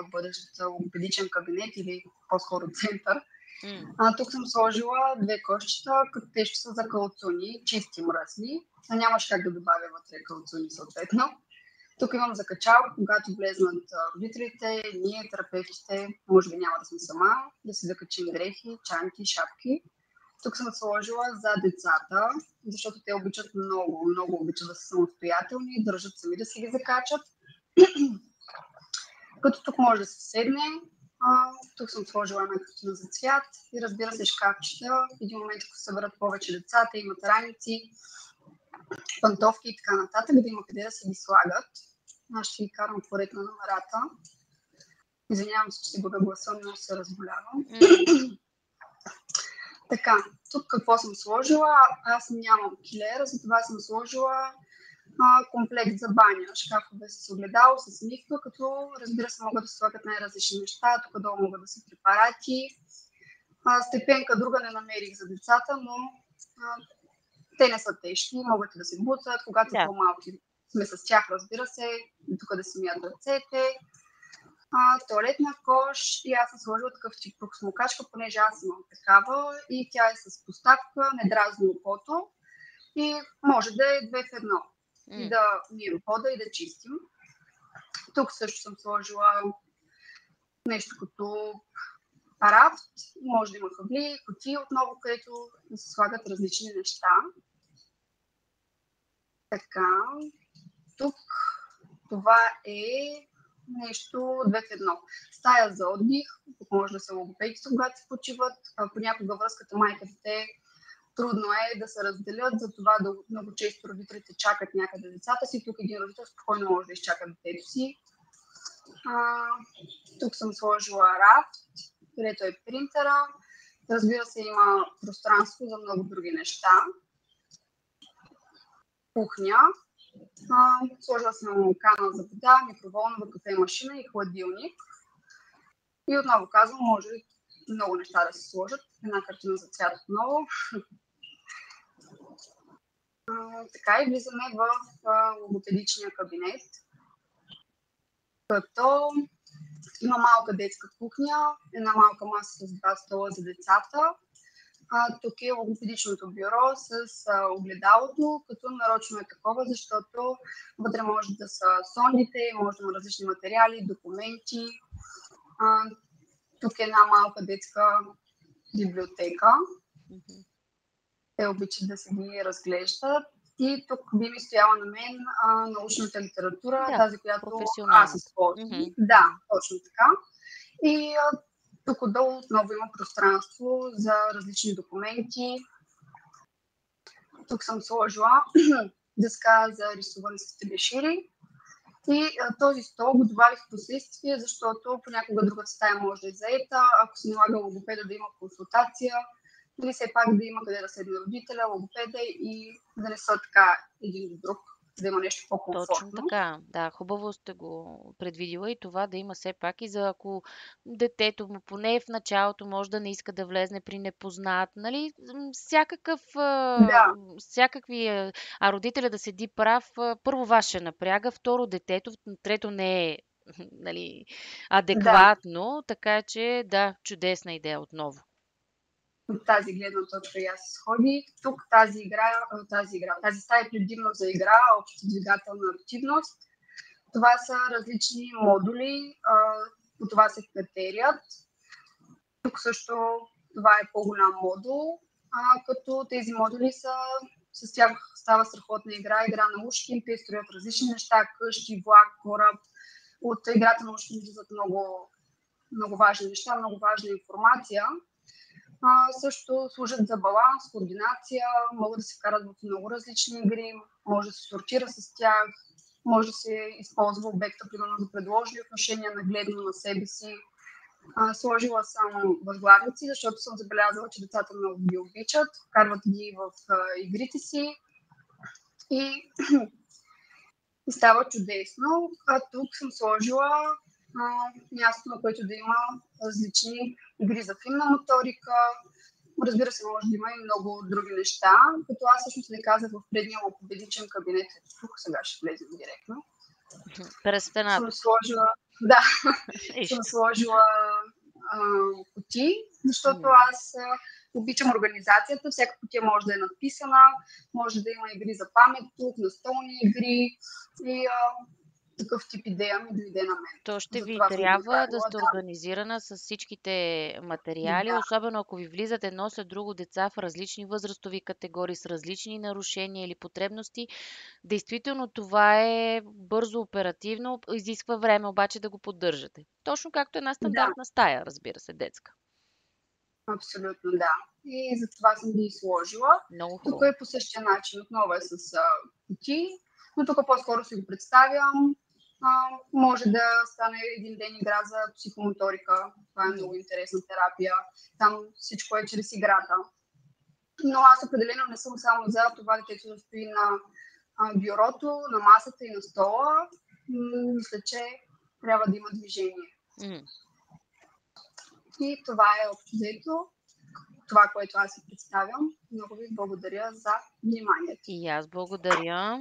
бъдещ логопедичен кабинет или по-скоро център. М. Тук съм сложила 2 кошчета, като те ще са за калцуни, чисти мръсни. Нямаш как да добавя вътре калцуни съответно. Тук имам закачалка, когато влезнат родителите, ние, терапевтите, може би няма да съм сама, да си закачим дрехи, чанти, шапки. Тук съм сложила за децата, защото те обичат много обичат да са самостоятелни, държат сами да си ги закачат. Като тук може да се седне. Тук съм сложила една картина за цвят и разбира се шкафчета. В един момент, ако се съберат повече децата, имат раници, пантовки и така нататък, да има къде да се ги слагат. Аз ще ви карам по ред на номерата. Извинявам се, че си губя гласа, но се разболявам. Така, тук какво съм сложила? Аз нямам килер, затова съм сложила комплект за баня. Шкафове с огледало, с мивка, като разбира се могат да се слагат най-различни неща. Тук долу могат да са препарати. Степенка друга не намерих за децата, но те не са тежки, могат да се буцат, когато са по-малки. Сме с тях, разбира се, тук да си мият ръцете. Туалетна кош и аз съм сложила такъв тип проксмокачка, понеже аз имам такава и тя е с поставка, не дразни окото и може да е 2 в 1. И да мием пода и да чистим. Тук също съм сложила нещо като рафт, може да има хабли, кутии отново, където да се слагат различни неща. Така, тук това е нещо 2 в 1. Стая за отдих, тук може да се логопедите, когато се почиват. Понякога връзката майка-дете трудно е да се разделят, затова много често родителите чакат някъде децата си. Тук един родител спокойно може да изчака детето си. Тук съм сложила рафт, където е принтера. Разбира се, има пространство за много други неща. Кухня. Сложила съм кана за вода, микроволнова кафе-машина и хладилник. И отново казвам, може много неща да се сложат. Една картина за цвят отново. Така и влизаме в логопедичния кабинет, като има малка детска кухня, една малка маса с 2 стола за децата. Тук е логопедичното бюро с огледалото, като нарочно е такова, защото вътре може да са сондите, може да има различни материали, документи. Тук е една малка детска библиотека. Те обичат да се ги разглеждат. И тук би ми стояла на мен научната литература, тази, която аз използвам. Да, точно така. И тук отдолу отново има пространство за различни документи. Тук съм сложила дъска за рисуване с тебешири. И този стол го добавих в последствие, защото понякога другата стая може да е заета. Ако се налага логопеда да има консултация, или все пак да има къде да седне родителя, логопеда и да не са така един до друг, да има нещо по-комфортно. Точно така, да, хубаво сте го предвидила и това да има все пак и за ако детето му поне в началото може да не иска да влезне при непознат, нали, всякакви, а родителя да седи прав, първо вас ще напряга, второ детето, трето не е нали, адекватно, така че да, чудесна идея отново. От тази гледна точка и аз сходих. Тук тази стая е предимно за игра, обща двигателна активност. Това са различни модули, по това се катерят. Тук също това е по-голям модул, като тези модули с тях става страхотна игра на ушки, те строят различни неща, къщи, влак, кораб. От играта на ушки излизат много важни неща, много важна информация. Също служат за баланс, координация, могат да се вкарат в много различни игри, може да се сортира с тях, може да се използва обекта, примерно за предложни отношения, нагледно на себе си. Сложила съм възглавници, защото съм забелязала, че децата много ги обичат, вкарват ги в игрите си и става чудесно. Тук съм сложила място, на което да има различни игри за финна моторика. Разбира се, може да има и много други неща, като аз всъщност не казах в предния логопедичен кабинет. Тук сега ще влезем директно. През стената. Съм сложила Да, съм Нищо. сложила кутии, защото М. аз обичам организацията. Всяка кутия може да е надписана, може да има игри за памет тук, настолни игри и такъв тип идея ми дойде на мен. То ще ви Затова съм го трябва да направила, сте да. организирана с всичките материали, Да, особено ако ви влизат едно след друго деца в различни възрастови категории, с различни нарушения или потребности. Действително това е бързо, оперативно, изисква време обаче да го поддържате. Точно както една да, стандартна стая, разбира се, детска. абсолютно да. И затова съм ги сложила. Много Тук хубаво. е по същия начин, отново е с кутии, но тук по-скоро си го представям. Може да стане един ден игра за психомоторика. Това е М. много интересна терапия. Там всичко е чрез играта. Но аз определено не съм само за това детето да стои на бюрото, на масата и на стола. Мисля, че трябва да има движение. М. И това е общо взето това, което аз си представям. Много ви благодаря за вниманието. И аз благодаря.